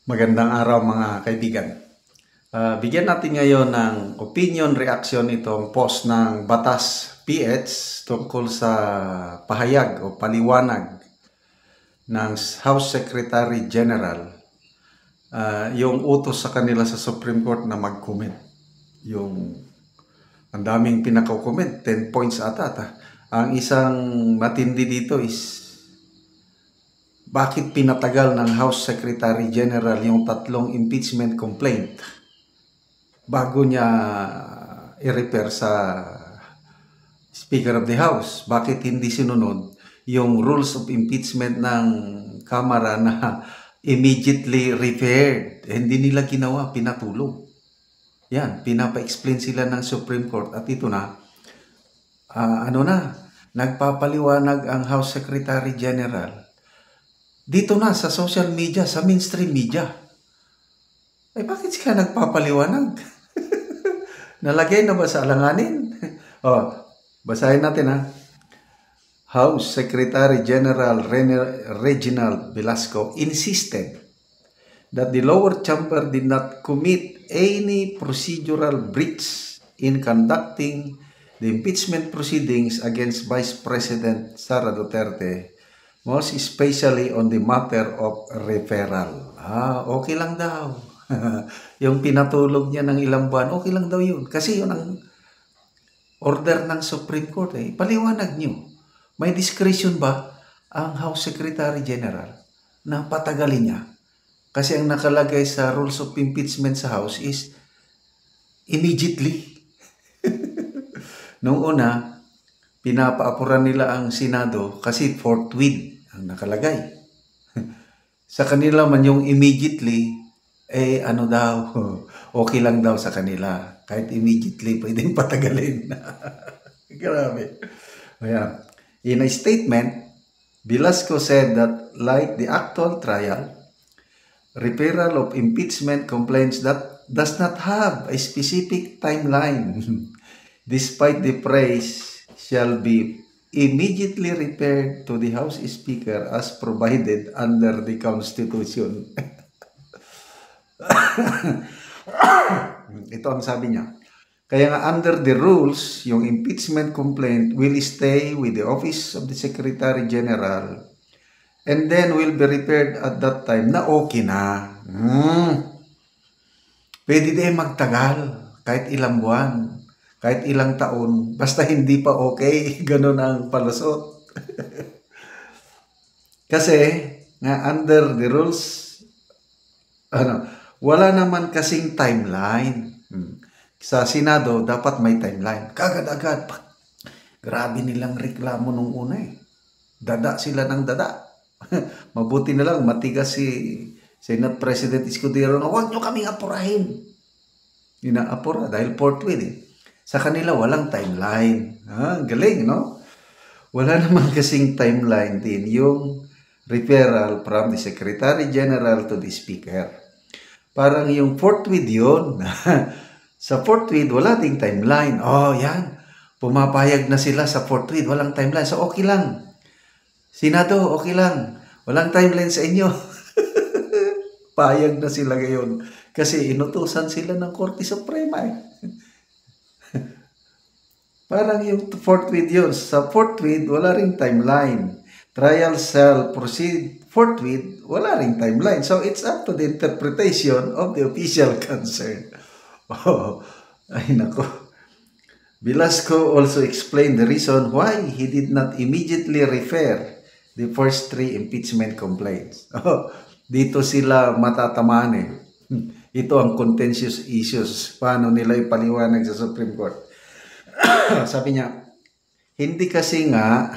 Magandang araw mga kaibigan. Bigyan natin ngayon ng opinion reaction itong post ng Batas PH tungkol sa pahayag o paliwanag ng House Secretary General, yung utos sa kanila sa Supreme Court na mag-comment. Ang daming pinaka-comment, 10 points ata. Ang isang matindi dito is bakit pinatagal ng House Secretary General yung 3 impeachment complaint bago niya i-refer sa Speaker of the House? Bakit hindi sinunod yung rules of impeachment ng Kamara na immediately referred? Hindi nila ginawa, pinatulog. Yan, pinapa-explain sila ng Supreme Court at ito na, nagpapaliwanag ang House Secretary General dito na sa social media, sa mainstream media. Ay bakit sila nagpapaliwanag? Nalagay na ba sa alanganin? Basahin natin ha. House Secretary General Reginald Velasco insisted that the lower chamber did not commit any procedural breach in conducting the impeachment proceedings against Vice President Sara Duterte, most especially on the matter of referral. Okay lang daw. Yung pinatulog niya ng ilang buwan, okay lang daw yun. Kasi yun ang order ng Supreme Court. Paliwanag niyo. May discretion ba ang House Secretary General na patagalin niya? Kasi ang nakalagay sa rules of impeachment sa House is immediately. Noong una, pinapaapuran nila ang Senado kasi forthwith ang nakalagay. Sa kanila man yung immediately, okay lang daw sa kanila. Kahit immediately, pwedeng patagalin. Grabe. Ayan. In a statement, Velasco said that like the actual trial, referral of impeachment complaints that does not have a specific timeline, despite the phrase shall be immediately referred to the House Speaker as provided under the Constitution. Ito ang sabi niya. Kaya nga under the rules, yung impeachment complaint will stay with the Office of the Secretary General and then will be referred at that time na okay na. Pwede din magtagal kahit ilang buwan, kahit ilang taon, basta hindi pa okay. Ganun ang palusot. Kasi nga under the rules, wala naman kasing timeline. Sa Senado, dapat may timeline. Kagad-agad. Grabe nilang reklamo nung una eh. Dada sila ng dada. Mabuti na lang, matigas si Senate President Escudero na huwag nyo kaming apurahin. Inaapura dahil forthwith eh. Sa kanila, walang timeline. Galing, no? Wala naman kasing timeline din yung referral from the Secretary General to the Speaker. Parang yung forthwith yun. Sa forthwith, wala ding timeline. Yan. Pumapayag na sila sa forthwith, walang timeline. So, okay lang. Senado, okay lang. Walang timeline sa inyo. Payag na sila ngayon. Kasi inutusan sila ng Korte Suprema eh. Parang yung forthwith yun. Sa forthwith, wala ring timeline. Trial shall proceed forthwith, wala ring timeline. So, it's up to the interpretation of the official concern. Ay nako. Velasco also explained the reason why he did not immediately refer the first 3 impeachment complaints. Dito sila matatamaan eh. Ito ang contentious issues. Paano nila ipaliwanag sa Supreme Court? Sabi niya, hindi kasi nga,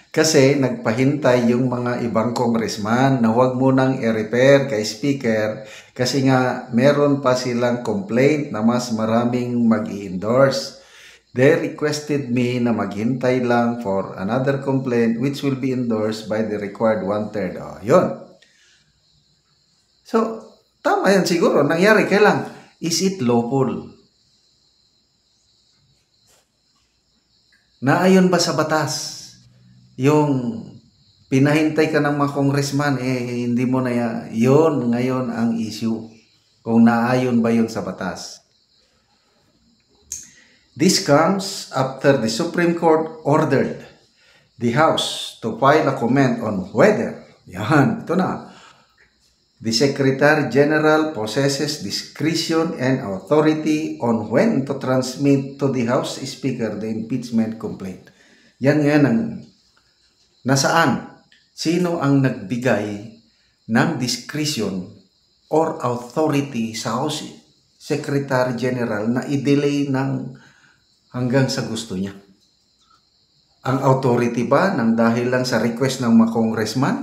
kasi nagpahintay yung mga ibang congressman na huwag munang i-refer kay Speaker kasi nga meron pa silang complaint na mas maraming mag-i-endorse. They requested me na maghintay lang for another complaint which will be endorsed by the required 1/3. Yun. So, tama yan siguro. Nangyari, kailang, is it lawful? Naayon ba sa batas yung pinahintay ka ng mga congressman, hindi mo na yun ngayon ang issue. Kung naayon ba yun sa batas. This comes after the Supreme Court ordered the House to file a comment on whether, ito na, the Secretary General possesses discretion and authority on when to transmit to the House Speaker the impeachment complaint. Yan ang nasaan? Sino ang nagbigay ng discretion or authority sa House Secretary General na i-delay hanggang sa gusto niya? Ang authority ba ng dahil lang sa request ng mga congressman?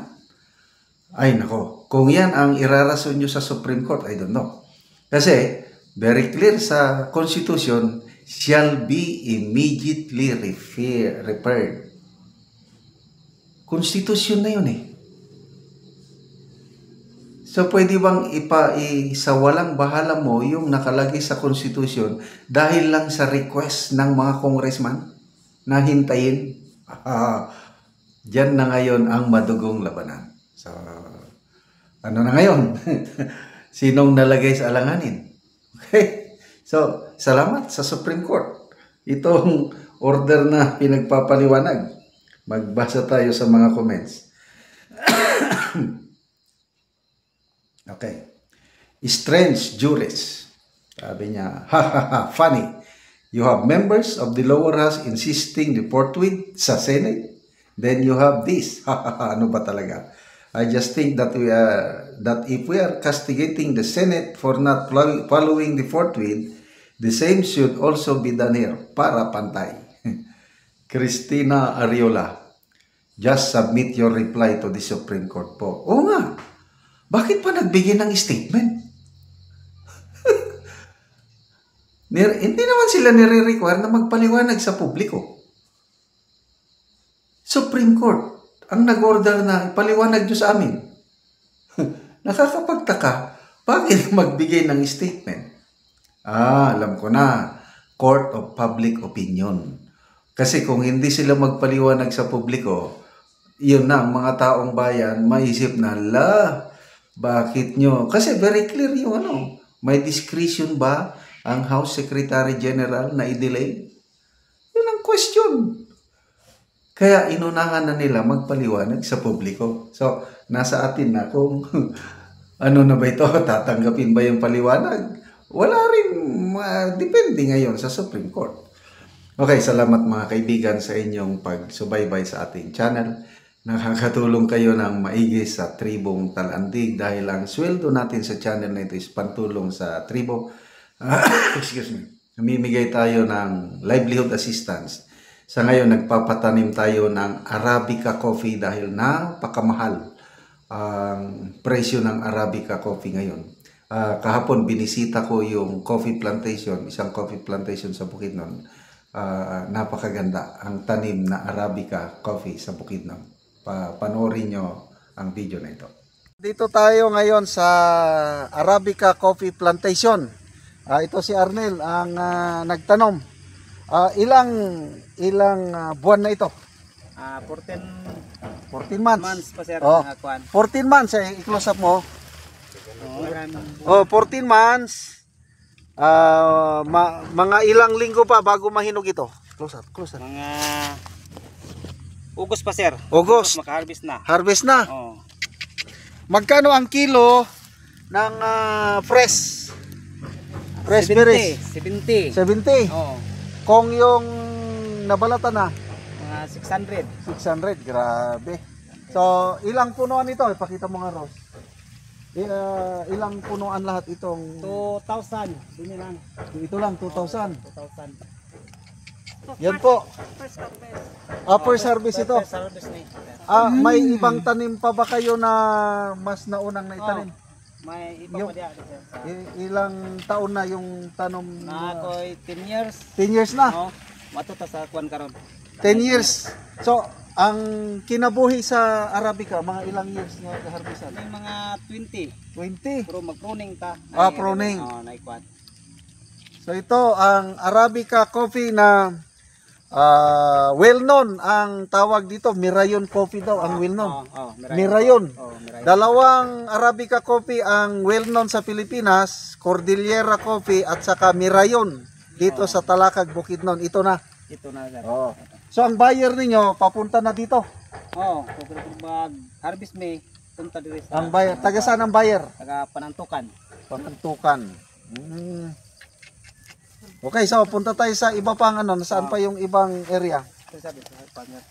Ay nako, kung yan ang irarason nyo sa Supreme Court, I don't know. Kasi, very clear sa Constitution, shall be immediately referred. Constitution na yun eh. So, pwede bang sa walang bahala mo yung nakalagay sa Constitution dahil lang sa request ng mga congressman na hintayin? Diyan na ngayon ang madugong labanan. So, ano na ngayon? Sinong nalagay sa alanganin? Okay? So, salamat sa Supreme Court. Itong order na pinagpapaliwanag. Magbasa tayo sa mga comments. Okay. Strange juries. Sabi niya, funny. You have members of the lower house insisting the forthwith sa Senate. Then you have this. Ano ba talaga? I just think that that if we are castigating the Senate for not following the forthwith, the same should also be done here para pantay. Christina Ariola, just submit your reply to the Supreme Court po. Oo nga. Bakit pa nagbigay ng statement? Hindi naman sila nire-require na magpaliwanag sa publiko. Supreme Court ang nag-order na ipaliwanag nyo sa amin. Nakakapagtaka, bakit magbigay ng statement? Alam ko na. Court of Public Opinion. Kasi kung hindi sila magpaliwanag sa publiko, yun na, ang mga taong bayan, maisip na, bakit nyo? Kasi very clear yung may discretion ba ang House Secretary General na i-delay? Yun ang question. Kaya inunahan na nila magpaliwanag sa publiko. So, nasa atin na kung ano na ba ito, tatanggapin ba yung paliwanag? Wala rin, depende ngayon sa Supreme Court. Okay, salamat mga kaibigan sa inyong pagsubaybay sa ating channel. Nakakatulong kayo ng maigi sa tribong Talandig dahil ang sweldo natin sa channel na ito is pantulong sa tribo. Excuse me. Namimigay tayo ng livelihood assistance. Sa ngayon, nagpapatanim tayo ng Arabica coffee dahil napakamahal ang presyo ng Arabica coffee ngayon. Kahapon, binisita ko yung coffee plantation, isang coffee plantation sa Bukidnon. Napakaganda ang tanim na Arabica coffee sa Bukidnon. Panoorin nyo ang video na ito. Dito tayo ngayon sa Arabica Coffee Plantation. Ito si Arnel ang nagtanom. Ilang buwan na ito? 14 months pa sir. 14 months i-close up mo. 14 months. Mga ilang linggo pa bago mahinog ito. Close up. Mga August pa sir. August. Maka-harvest na. Harvest na. Oo. Magkano ang kilo ng fresh berries? 70. 70. Oo. Kung yung nabalata na? Mga 600. 600. Grabe. So, ilang punuan ito? Ipakita mo nga, Ross. Ilang punuan lahat itong? 2,000. Dini lang. Ito lang, 2,000. 2,000. Yan po. First harvest ito. First harvest na. May ibang tanim pa ba kayo na mas naunang na itanim? May iba pa diyan. Ilang taon na yung tanom? Ako'y 10 years. 10 years na? Oo. Matuta sa kuwan karon. 10 years. So, ang kinabuhi sa Arabica, mga ilang years na harvestan? May mga 20. 20. Pero mag-pruning ta. Pruning. Oo, naikwan. So, ito ang Arabica coffee na well-known ang tawag dito, Mirayon Coffee daw ang well-known. Mirayon. Mirayon. Dalawang Arabica coffee ang well-known sa Pilipinas, Cordillera Coffee at saka Mirayon dito sa Talakag, Bukidnon. Ito na. Ito na sir. Oh. So ang buyer ninyo papunta na dito. Pag harvest May, punta dito sa Ang buyer, taga saan ang buyer? taga Panantukan. Panantukan. Okay, so punta tayo sa iba pang ano, saan pa yung ibang area? Ito sabi sa partner.